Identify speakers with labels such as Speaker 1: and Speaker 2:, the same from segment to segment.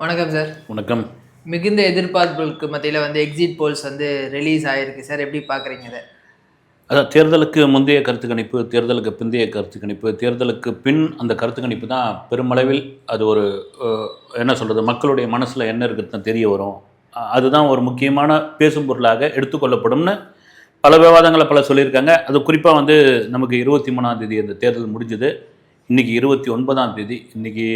Speaker 1: வணக்கம் சார்.
Speaker 2: வணக்கம்.
Speaker 1: மிகுந்த எதிர்பார்ப்புகளுக்கு மத்தியில எக்ஸிட் போல்ஸ் ரிலீஸ் ஆயிருக்கு சார். எப்படி பார்க்குறீங்க இத?
Speaker 2: அதான் தேர்தலுக்கு முந்தைய கருத்து கணிப்பு, தேர்தலுக்கு பிந்தைய கருத்து கணிப்பு, தேர்தலுக்கு பின் அந்த கருத்து கணிப்பு தான் பெருமளவில் அது ஒரு என்ன சொல்கிறது, மக்களுடைய மனசில் என்ன இருக்குதுன்னு தெரிய வரும். அதுதான் ஒரு முக்கியமான பேசும் பொருளாக எடுத்துக்கொள்ளப்படும்னு பல விவாதங்களை சொல்லியிருக்காங்க. அது குறிப்பாக நமக்கு 23ஆம் தேதி அந்த தேர்தல் முடிஞ்சுது. இன்றைக்கி 29ஆம் தேதி. இன்றைக்கி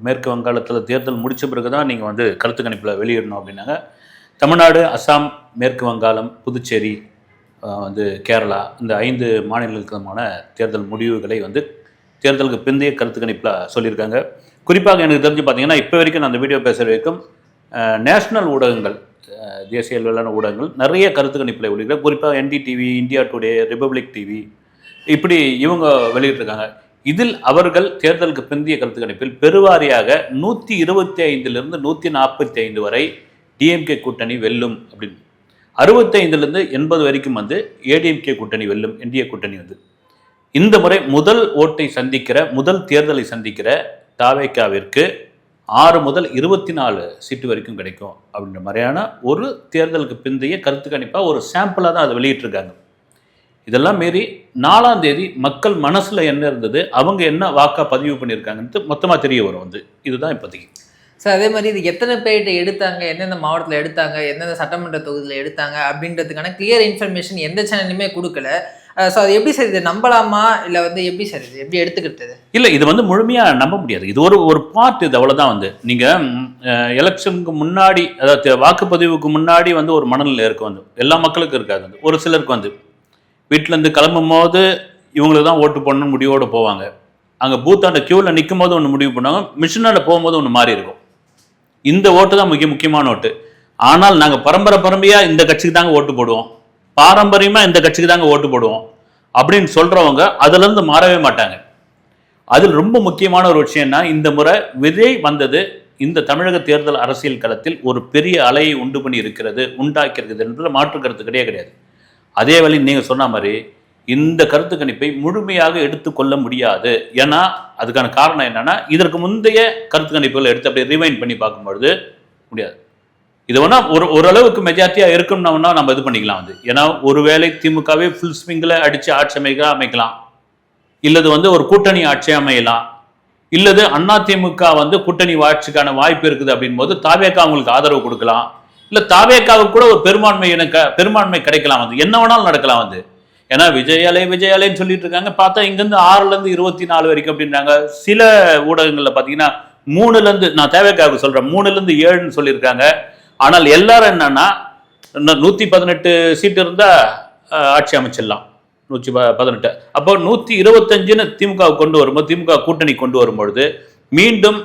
Speaker 2: மேற்கு வங்காளத்தில் தேர்தல் முடித்த பிறகு தான் நீங்கள் கருத்து கணிப்பில் வெளியிடணும் அப்படின்னாங்க. தமிழ்நாடு, அஸ்ஸாம், மேற்கு வங்காளம், புதுச்சேரி, கேரளா, இந்த 5 மாநிலங்களுக்குமான தேர்தல் முடிவுகளை தேர்தலுக்கு பிந்தைய கருத்து கணிப்பில் சொல்லியிருக்காங்க. குறிப்பாக எனக்கு தெரிஞ்சு பார்த்தீங்கன்னா, இப்போ வரைக்கும் நான் அந்த வீடியோ பேசுகிற வரைக்கும் நேஷ்னல் ஊடகங்கள், தேசிய அளவிலான ஊடகங்கள் நிறைய கருத்து கணிப்பில் வெளியிட, குறிப்பாக NDTV, India today, republic TV, இப்படி இவங்க வெளியிட்டிருக்காங்க. இதில் அவர்கள் தேர்தலுக்கு பிந்தைய கருத்து கணிப்பில் பெருவாரியாக 125லிருந்து 145 வரை டிஎம்கே கூட்டணி வெல்லும் அப்படின்னு, 65லிருந்து 80 வரைக்கும் ஏடிஎம்கே கூட்டணி வெல்லும், என்டிஏ கூட்டணி இந்த முறை முதல் ஓட்டை சந்திக்கிற, முதல் தேர்தலை சந்திக்கிற தாவேகாவிற்கு 6 முதல் 24 சீட்டு வரைக்கும் கிடைக்கும் அப்படின்ற மாதிரியான ஒரு தேர்தலுக்கு பிந்தைய கருத்து கணிப்பாக ஒரு சாம்பிளாக தான் அதை வெளியிட்டிருக்காங்க. இதெல்லாம் மீறி 4ஆம் தேதி மக்கள் மனசில் என்ன இருந்தது, அவங்க என்ன வாக்காக பதிவு பண்ணியிருக்காங்கன்ட்டு மொத்தமாக தெரிய வரும். இதுதான் இப்போதைக்கு
Speaker 1: சார். அதே மாதிரி இது எத்தனை பேர்கிட்ட எடுத்தாங்க, எந்தெந்த மாவட்டத்தில் எடுத்தாங்க, எந்தெந்த சட்டமன்ற தொகுதியில் எடுத்தாங்க அப்படின்றதுக்கான கிளியர் இன்ஃபர்மேஷன் எந்த சேனலுமே கொடுக்கல. ஸோ அது எப்படி சார், இது நம்பலாமா இல்லை எப்படி சார் இது எப்படி எடுத்துக்கிட்டது?
Speaker 2: இல்லை, இது முழுமையாக நம்ப முடியாது. இது ஒரு பார்ட். இது அவ்வளோதான். நீங்கள் எலெக்ஷனுக்கு முன்னாடி, அதாவது வாக்குப்பதிவுக்கு முன்னாடி ஒரு மனநிலை இருக்கும். எல்லா மக்களுக்கும் இருக்காது. ஒரு சிலருக்கு வீட்டிலேருந்து கிளம்பும் போது இவங்களுக்கு தான் ஓட்டு போடணும்னு முடிவோடு போவாங்க. அங்கே பூத்தாண்ட க்யூவில் நிற்கும் போது ஒன்று முடிவு பண்ணுவாங்க, மிஷினாண்ட போகும்போது ஒன்று மாறி இருக்கும். இந்த ஓட்டு தான் முக்கியமான ஓட்டு. ஆனால் நாங்கள் பரம்பரையாக இந்த கட்சிக்கு தாங்க ஓட்டு போடுவோம், பாரம்பரியமாக இந்த கட்சிக்கு தாங்க ஓட்டு போடுவோம் அப்படின்னு சொல்கிறவங்க அதிலிருந்து மாறவே மாட்டாங்க. அதில் ரொம்ப முக்கியமான ஒரு விஷயம்னா, இந்த முறை விஜய் வந்தது இந்த தமிழக தேர்தல் அரசியல் களத்தில் ஒரு பெரிய அலையை உண்டாக்கி இருக்கிறது என்பதில் மாற்று கருத்து கிடையாது. அதே வேளை நீங்கள் சொன்ன மாதிரி இந்த கருத்து கணிப்பை முழுமையாக எடுத்துக்கொள்ள முடியாது. ஏன்னா அதுக்கான காரணம் என்னன்னா, இதற்கு முந்தைய கருத்து கணிப்புகளை எடுத்து அப்படியே ரிவைண்ட் பண்ணி பார்க்கும்பொழுது முடியாது. இது வேணா ஓரளவுக்கு மெஜாரிட்டியாக இருக்கும்னா நம்ம இது பண்ணிக்கலாம். ஏன்னா ஒருவேளை திமுகவே ஃபுல் ஸ்விங்கில் அடித்து ஆட்சி அமைக்கலாம், இல்லது ஒரு கூட்டணி ஆட்சி அமையலாம், இல்லது அதிமுக கூட்டணி ஆட்சிக்கான வாய்ப்பு இருக்குது அப்படின் போது தாவேகா அவங்களுக்கு ஆதரவு கொடுக்கலாம், இல்லை தாவேகாவுக்கு கூட ஒரு பெரும்பான்மை கிடைக்கலாம். என்ன வேணாலும் நடக்கலாம். ஏன்னா விஜய் அலைன்னு சொல்லிட்டு இருக்காங்க. பார்த்தா இங்கேருந்து 6லேருந்து 24 வரைக்கும் அப்படின்றாங்க. சில ஊடகங்களில் பார்த்தீங்கன்னா 3லேருந்து, நான் தாவேகாவுக்கு சொல்கிறேன், 3லேருந்து 7ன்னு சொல்லியிருக்காங்க. ஆனால் எல்லாரும் என்னன்னா 118 சீட்டு இருந்தால் ஆட்சி அமைச்சிடலாம், 118. அப்போ 125ன்னு திமுக கொண்டு வரும்போது, திமுக கூட்டணி கொண்டு வரும்பொழுது மீண்டும்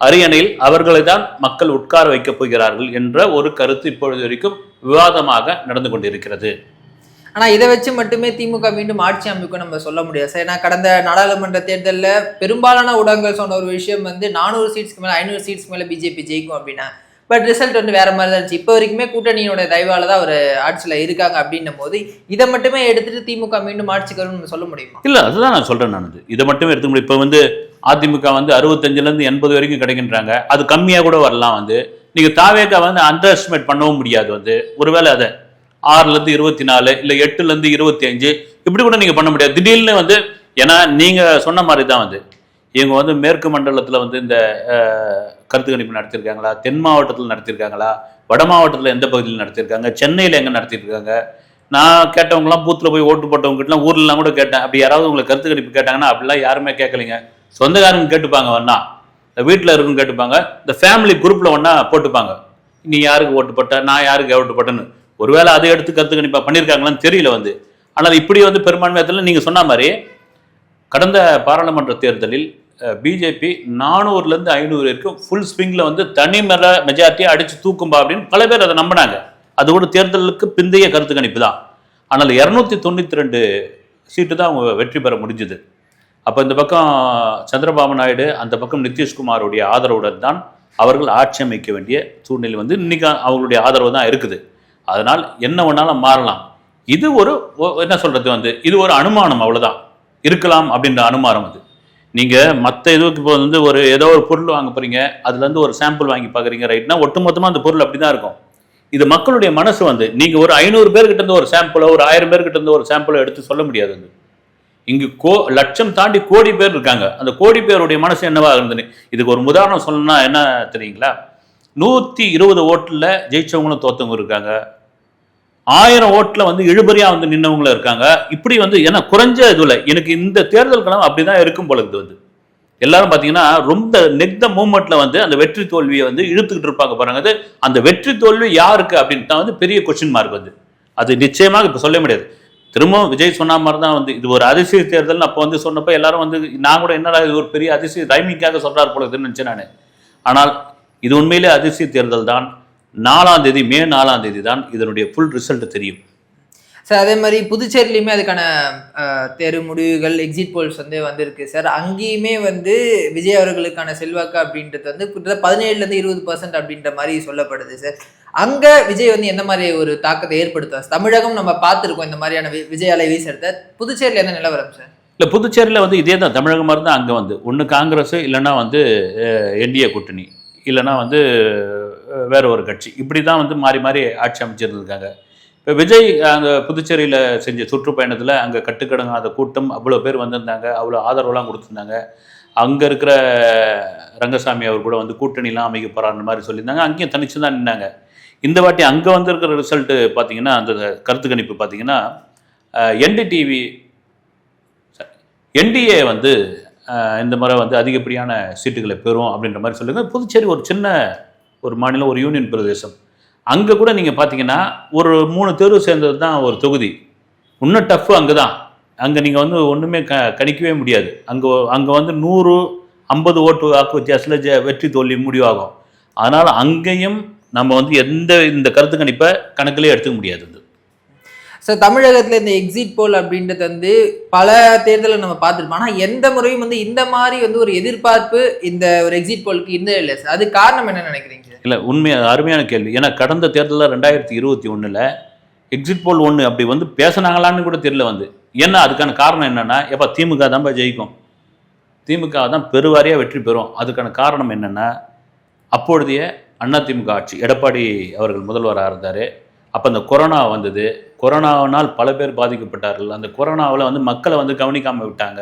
Speaker 2: அரியணையில் அவர்களை தான் மக்கள் உட்கார வைக்கப் போகிறார்கள் என்ற ஒரு கருத்து இப்பொழுது வரைக்கும் விவாதமாக நடந்து கொண்டிருக்கிறது.
Speaker 1: ஆனால் இதை வச்சு மட்டுமே திமுக மீண்டும் ஆட்சி அமைக்கும் நம்ம சொல்ல முடியாது சார். ஏன்னா கடந்த நாடாளுமன்ற தேர்தலில் பெரும்பாலான ஊடகங்கள் சொன்ன ஒரு விஷயம் 400 சீட்ஸ்க்கு மேலே 500 சீட்ஸ்க்கு மேலே பிஜேபி ஜெயிக்கும் அப்படின்னா. பட் ரிசல்ட் வேற மாதிரி தான் இருந்துச்சு. இப்போ வரைக்குமே கூட்டணியோட தயவால தான் ஒரு ஆட்சியில் இருக்காங்க அப்படின்னும் போது இதை மட்டுமே எடுத்துட்டு திமுக மீண்டும் ஆட்சிக்கு வரும்னு சொல்ல முடியுமா?
Speaker 2: இல்லை, அதுதான் நான் சொல்கிறேன். இதை மட்டுமே எடுத்துக்க முடியும். இப்போ அதிமுக 65லேருந்து 80 வரைக்கும் கிடைக்கின்றாங்க. அது கம்மியாக கூட வரலாம். நீங்கள் தாவேகா அண்டர் எஸ்டிமேட் பண்ணவும் முடியாது. ஒருவேளை அதை 6லேருந்து 24 இல்லை 8லேருந்து 25 இப்படி கூட நீங்கள் பண்ண முடியாது. திடீர்னு ஏன்னா நீங்கள் சொன்ன மாதிரி தான் இவங்க மேற்கு மண்டலத்தில் இந்த கருத்து கணிப்பு நடத்தியிருக்காங்களா, தென் மாவட்டத்தில் நடத்தியிருக்காங்களா, வட மாவட்டத்தில் எந்த பகுதியில் நடத்தியிருக்காங்க, சென்னையில் எங்கே நடத்திருக்காங்க. நான் கேட்டவங்களாம் பூத்தில் போய் ஓட்டு போட்டவங்ககிட்டலாம் ஊர்லாம் கூட கேட்டேன். அப்படி யாராவது உங்களுக்கு கருத்து கணிப்பு கேட்டாங்கன்னா அப்படிலாம் யாருமே கேட்கலைங்க. சொந்தக்காரங்க கேட்டுப்பாங்க, ஒன்றா வீட்டில் இருக்குன்னு கேட்டுப்பாங்க, இந்த ஃபேமிலி குரூப்பில் ஒன்றா போட்டுப்பாங்க, நீ யாருக்கு ஓட்டு போட்ட, நான் யாருக்கு ஓட்டு போட்டேன்னு. ஒருவேளை அதை எடுத்து கருத்து கணிப்பாக பண்ணியிருக்காங்களான்னு தெரியல. ஆனால் இப்படி பெரும்பான்மையத்தில் நீங்கள் சொன்ன மாதிரி கடந்த பாராளுமன்ற தேர்தலில் பிஜேபி 400லேருந்து 500 வரைக்கும் ஃபுல் ஸ்விங்கில் தனி மெஜாரிட்டியாக அடித்து தூக்கும்பா அப்படின்னு பல பேர் அதை நம்பினாங்க. அது கூட தேர்தலுக்கு பிந்தைய கருத்து கணிப்பு தான். ஆனால் 292 சீட்டு தான் அவங்க வெற்றி பெற முடிஞ்சுது. அப்போ இந்த பக்கம் சந்திரபாபு நாயுடு, அந்த பக்கம் நிதிஷ்குமாருடைய ஆதரவுடன் தான் அவர்கள் ஆட்சி அமைக்க வேண்டிய சூழ்நிலை இன்னைக்கு அவங்களுடைய ஆதரவு தான் இருக்குது. அதனால் என்ன வேணாலும் மாறலாம். இது ஒரு என்ன சொல்கிறது, இது ஒரு அனுமானம், அவ்வளோதான் இருக்கலாம் அப்படின்ற அனுமானம். நீங்கள் மற்ற இதுக்கு இப்போ வந்து ஒரு ஏதோ ஒரு பொருள் வாங்க போகிறீங்க, அதுலேருந்து ஒரு சாம்பிள் வாங்கி பார்க்குறீங்க ரைட்னா, ஒட்டுமொத்தமாக அந்த பொருள் அப்படி தான் இருக்கும். இது மக்களுடைய மனசு வந்து நீங்கள் ஒரு 500 பேர்கிட்ட இருந்து ஒரு சாம்பிளோ ஒரு 1000 பேர்கிட்ட இருந்து ஒரு சாம்பிளோ எடுத்து சொல்ல முடியாது. அது இங்கு லட்சம் தாண்டி கோடி பேர் இருக்காங்க. அந்த கோடி பேருடைய மனசு என்னவா இருந்தது? இதுக்கு ஒரு உதாரணம் சொல்லணும்னா என்ன தெரியுங்களா? 120 ஓட்டில் ஜெயிச்சவங்களும் தோத்தவங்க இருக்காங்க, 1000 ஓட்டில் வந்து இழுபறியா வந்து நின்னவங்களும் இருக்காங்க. இப்படி வந்து ஏன்னா குறைஞ்ச இதுல எனக்கு இந்த தேர்தல் களம் அப்படிதான் இருக்கும் போல இது வந்து எல்லாரும் பாத்தீங்கன்னா ரொம்ப நெக் த மூமெண்ட்ல வந்து அந்த வெற்றி தோல்வியை வந்து இழுத்துக்கிட்டு இருப்பாங்க பாருங்க. அது அந்த வெற்றி தோல்வி யாருக்கு அப்படின்னு தான் வந்து பெரிய கொஸ்டின் மார்க் வந்து. அது நிச்சயமாக இப்ப சொல்ல முடியாது. திரும்பவும் விஜய் சொன்ன மாதிரி தான் வந்து இது ஒரு அதிசய தேர்தல். அப்போ வந்து சொன்னப்போ எல்லாரும் வந்து நான் கூட என்னடா இது ஒரு பெரிய அதிசய ரைமிங்காக சொல்றாரு போல இருக்குன்னு நினைச்சேன் நான். ஆனால் இது உண்மையிலே அதிசய தேர்தல் தான். 4ஆம் தேதி மே 4ஆம் தேதி தான் இதனுடைய ஃபுல் ரிசல்ட் தெரியும்.
Speaker 1: சார் அதே மாதிரி புதுச்சேரியிலையுமே அதுக்கான தேர்வு முடிவுகள் எக்ஸிட் போல்ஸ் வந்து வந்திருக்கு சார். அங்கேயுமே வந்து விஜய் அவர்களுக்கான செல்வாக்கு அப்படின்றது வந்து கிட்டத்தட்ட 17% 20% அப்படின்ற மாதிரி சொல்லப்படுது சார். அங்க விஜய் வந்து எந்த மாதிரி ஒரு தாக்கத்தை ஏற்படுத்தும்? தமிழகம் நம்ம பார்த்துருக்கோம் இந்த மாதிரியான விஜய் அலை வீசுறத. புதுச்சேரியில் என்ன நிலவரம் சார்?
Speaker 2: இல்லை, புதுச்சேரியில் வந்து இதே தான் தமிழகம் மாதிரி தான். அங்கே வந்து ஒன்று காங்கிரஸ், இல்லைன்னா வந்து என்டிஏ கூட்டணி, இல்லைன்னா வந்து வேற ஒரு கட்சி, இப்படி தான் வந்து மாறி மாறி ஆட்சி அமைச்சிருந்துருக்காங்க. இப்போ விஜய் அங்கே புதுச்சேரியில் செஞ்ச சுற்றுப்பயணத்தில் அங்கே கட்டுக்கடங்காத கூட்டம், அவ்வளோ பேர் வந்திருந்தாங்க, அவ்வளோ ஆதரவுலாம் கொடுத்துருந்தாங்க. அங்கே இருக்கிற ரங்கசாமி அவர் கூட வந்து கூட்டணிலாம் அமைக்க போகிறான்ற மாதிரி சொல்லியிருந்தாங்க. அங்கேயும் தனிச்சு தான் நின்னாங்க. இந்த வாட்டி அங்கே வந்திருக்கிற ரிசல்ட்டு பார்த்தீங்கன்னா, அந்த கருத்து கணிப்பு பார்த்தீங்கன்னா, என்டிஏ வந்து இந்த முறை வந்து அதிகப்படியான சீட்டுகளை பெறும் அப்படின்ற மாதிரி சொல்லுங்க. புதுச்சேரி ஒரு சின்ன ஒரு மாநிலம், ஒரு யூனியன் பிரதேசம். அங்கே கூட நீங்கள் பார்த்தீங்கன்னா ஒரு 3 தேர்வு சேர்ந்தது தான் ஒரு தொகுதி. இன்னும் டஃப்பு அங்கே தான். அங்கே நீங்கள் வந்து ஒன்றுமே கணிக்கவே முடியாது. அங்கே வந்து 150 ஓட்டு வாக்கு வித்தியாசத்தில் வெற்றி தோல்வி முடிவாகும். அதனால் அங்கேயும் நம்ம வந்து இந்த கருத்து கணிப்பை கணக்கிலே எடுத்துக்க முடியாது.
Speaker 1: சார் தமிழகத்தில் இந்த எக்ஸிட் போல் அப்படின்றது வந்து பல தேர்தலை நம்ம பார்த்துருப்போம். ஆனால் எந்த முறையும் வந்து இந்த மாதிரி வந்து ஒரு எதிர்பார்ப்பு இந்த ஒரு எக்ஸிட் போலுக்கு இருந்தே இல்லை சார். அது காரணம் என்ன நினைக்கிறீங்க?
Speaker 2: இல்லை, உண்மையாக அருமையான கேள்வி. ஏன்னா கடந்த தேர்தலில் 2021 எக்ஸிட் போல் ஒன்று அப்படி வந்து பேசினாங்களான்னு கூட தெரியல வந்து. ஏன்னா அதுக்கான காரணம் என்னென்னா, எப்போ திமுக தான் ஜெயிக்கும், திமுக தான் பெருவாரியாக வெற்றி பெறும். அதுக்கான காரணம் என்னென்னா, அப்பொழுதைய அதிமுக ஆட்சி, எடப்பாடி அவர்கள் முதல்வராக இருந்தார். அப்போ அந்த கொரோனா வந்தது. கொரோனாவினால் பல பேர் பாதிக்கப்பட்டார்கள். அந்த கொரோனாவில் வந்து மக்களை வந்து கவனிக்காமல் விட்டாங்க.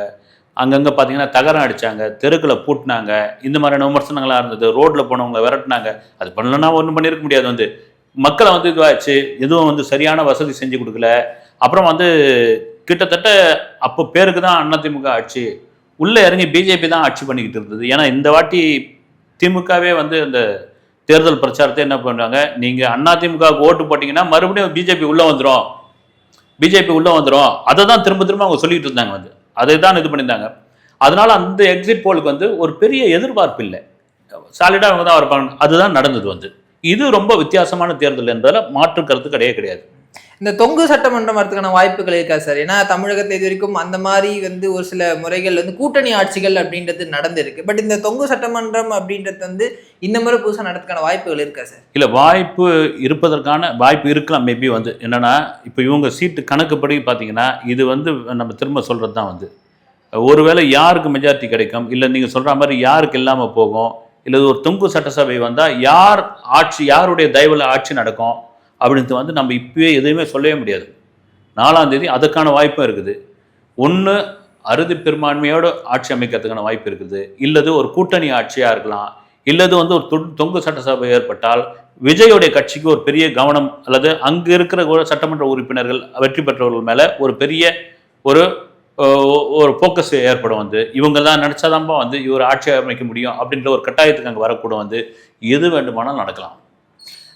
Speaker 2: அங்கங்கே பார்த்தீங்கன்னா தகரம் அடித்தாங்க, தெருக்களை பூட்டினாங்க, இந்த மாதிரியான விமர்சனங்களாக இருந்தது. ரோட்டில் போனவங்களை விரட்டினாங்க. அது பண்ணலன்னா ஒன்றும் பண்ணியிருக்க முடியாது. வந்து மக்களை வந்து இதுவாச்சு, எதுவும் வந்து சரியான வசதி செஞ்சு கொடுக்கல. அப்புறம் வந்து கிட்டத்தட்ட அப்போ பேருக்கு தான் அதிமுக ஆட்சி, உள்ளே இறங்கி பிஜேபி தான் ஆட்சி பண்ணிக்கிட்டு இருந்தது. ஏன்னா இந்த வாட்டி திமுகவே வந்து அந்த தேர்தல் பிரச்சாரத்தை என்ன பண்ணுறாங்க, நீங்கள் அதிமுகவுக்கு ஓட்டு போட்டிங்கன்னா மறுபடியும் பிஜேபி உள்ளே வந்துடும், அதை தான் திரும்ப திரும்ப அவங்க சொல்லிட்டு இருந்தாங்க. வந்து அதை தான் இது பண்ணியிருந்தாங்க. அதனால அந்த எக்ஸிட் போலுக்கு வந்து ஒரு பெரிய எதிர்பார்ப்பு இல்லை, சாலிடாக அவங்க தான் இருப்பாங்க. அதுதான் நடந்தது. வந்து இது ரொம்ப வித்தியாசமான தேர்தல் என்பதில் மாற்று கருத்து கிடையாது.
Speaker 1: இந்த தொங்கு சட்டமன்றம் வரதுக்கான வாய்ப்புகள் இருக்கா சார்? ஏன்னா தமிழகத்தில் இது வரைக்கும் அந்த மாதிரி வந்து ஒரு சில முறைகள் வந்து கூட்டணி ஆட்சிகள் அப்படின்றது நடந்திருக்கு. பட் இந்த தொங்கு சட்டமன்றம் அப்படின்றது வந்து இந்த முறை புதுசாக நடத்துக்கான வாய்ப்புகள் இருக்கா சார்? இல்லை, வாய்ப்பு இருப்பதற்கான வாய்ப்பு இருக்கலாம். மேபி வந்து என்னன்னா, இப்போ இவங்க சீட்டு கணக்குப்படி பார்த்தீங்கன்னா, இது வந்து நம்ம திரும்ப சொல்கிறது தான் வந்து ஒருவேளை யாருக்கு மெஜாரிட்டி கிடைக்கும், இல்லை நீங்கள் சொல்கிற மாதிரி யாருக்கு இல்லாமல் போகும், இல்லை ஒரு தொங்கு சட்டசபை வந்தால் யார் ஆட்சி, யாருடைய தயவில் ஆட்சி நடக்கும் அப்படின்ட்டு வந்து நம்ம இப்பவே எதுவுமே சொல்லவே முடியாது. 4ஆம் தேதி அதுக்கான வாய்ப்பும் இருக்குது. ஒன்று அறுதி பெரும்பான்மையோடு ஆட்சி அமைக்கிறதுக்கான வாய்ப்பு இருக்குது, இல்லது ஒரு கூட்டணி ஆட்சியாக இருக்கலாம், இல்லது வந்து ஒரு தொங்கு சட்டசபை ஏற்பட்டால் விஜயோடைய கட்சிக்கு ஒரு பெரிய கவனம், அல்லது அங்கே இருக்கிற சட்டமன்ற உறுப்பினர்கள் வெற்றி பெற்றவர்கள் மேலே ஒரு பெரிய ஒரு ஃபோக்கஸ் ஏற்படும். வந்து இவங்க தான் நினச்சாதான்ப்பா வந்து இவர் ஆட்சி அமைக்க முடியும் அப்படின்ற ஒரு கட்டாயத்துக்கு அங்கே வரக்கூட வந்து எது வேண்டுமானாலும் நடக்கலாம்.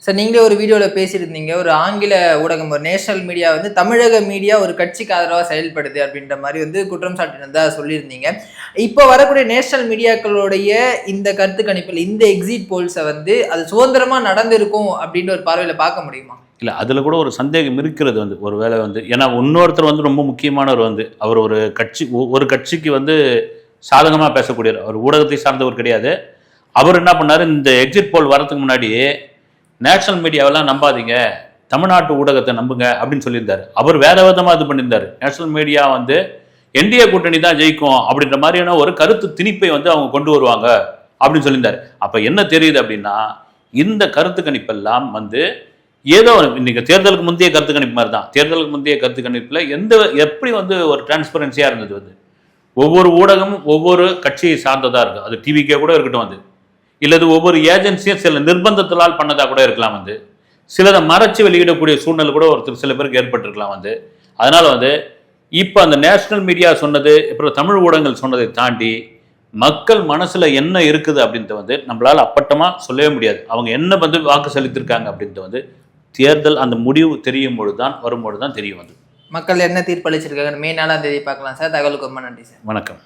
Speaker 1: சார் நீங்களே ஒரு வீடியோவில் பேசியிருந்தீங்க, ஒரு ஆங்கில ஊடகம், ஒரு நேஷனல் மீடியா வந்து தமிழக மீடியா ஒரு கட்சிக்கு ஆதரவாக செயல்படுது அப்படின்ற மாதிரி வந்து குற்றம் சாட்டினதா சொல்லியிருந்தீங்க. இப்போ வரக்கூடிய நேஷனல் மீடியாக்களுடைய இந்த கருத்து கணிப்பில் இந்த எக்ஸிட் போல்ஸை வந்து அது சுதந்திரமாக நடந்திருக்கும் அப்படின்ற ஒரு பார்வையில் பார்க்க முடியுமா? இல்லை, அதில் கூட ஒரு சந்தேகம் இருக்கிறது. வந்து ஒரு வேளை வந்து ஏன்னா இன்னொருத்தர் வந்து ரொம்ப முக்கியமானவர், வந்து அவர் ஒரு கட்சிக்கு வந்து சாதகமாக பேசக்கூடியவர், அவர் ஊடகத்தை சார்ந்தவர் கிடையாது. அவர் என்ன பண்ணார், இந்த எக்ஸிட் போல் வரதுக்கு முன்னாடியே நேஷனல் மீடியாவெல்லாம் நம்பாதீங்க, தமிழ்நாட்டு ஊடகத்தை நம்புங்க அப்படின்னு சொல்லியிருந்தார். அவர் வேற விதமாக இது பண்ணியிருந்தார். நேஷனல் மீடியா வந்து
Speaker 2: என்டிஏ கூட்டணி தான் ஜெயிக்கும் அப்படின்ற மாதிரியான ஒரு கருத்து திணிப்பை வந்து அவங்க கொண்டு வருவாங்க அப்படின்னு சொல்லியிருந்தாரு. அப்ப என்ன தெரியுது அப்படின்னா, இந்த கருத்து கணிப்பெல்லாம் வந்து ஏதோ இன்னைக்கு தேர்தலுக்கு முந்தைய கருத்து கணிப்பு மாதிரி தான். தேர்தலுக்கு முந்தைய கருத்து கணிப்புல எப்படி வந்து ஒரு டிரான்ஸ்பரன்சியா இருந்தது வந்து ஒவ்வொரு ஊடகமும் ஒவ்வொரு கட்சியை சார்ந்ததா இருக்கு. அது டிவிக்கே கூட இருக்கட்டும் வந்து, இல்லது ஒவ்வொரு ஏஜென்சியும் சில நிர்பந்தத்தினால் பண்ணதா கூட இருக்கலாம் வந்து, சிலதை மறைச்சு வெளியிடக்கூடிய சூழ்நிலை கூட சில பேருக்கு ஏற்பட்டிருக்கலாம் வந்து. அதனால வந்து இப்போ அந்த நேஷனல் மீடியா சொன்னது, அப்புறம் தமிழ் ஊடகங்கள் சொன்னதை தாண்டி மக்கள் மனசுல என்ன இருக்குது அப்படின்ட்டு வந்து நம்மளால அப்பட்டமா சொல்லவே முடியாது. அவங்க என்ன வந்து வாக்கு செலுத்திருக்காங்க அப்படின்ட்டு வந்து தேர்தல் அந்த முடிவு தெரியும் பொழுதுதான் வரும்பொழுதுதான் தெரியும் வந்து.
Speaker 1: மக்கள் என்ன தீர்ப்பளிச்சிருக்காங்க மே 4ஆம் தேதி பார்க்கலாம் சார். தகவலுக்கு ரொம்ப நன்றி சார்.
Speaker 2: வணக்கம்.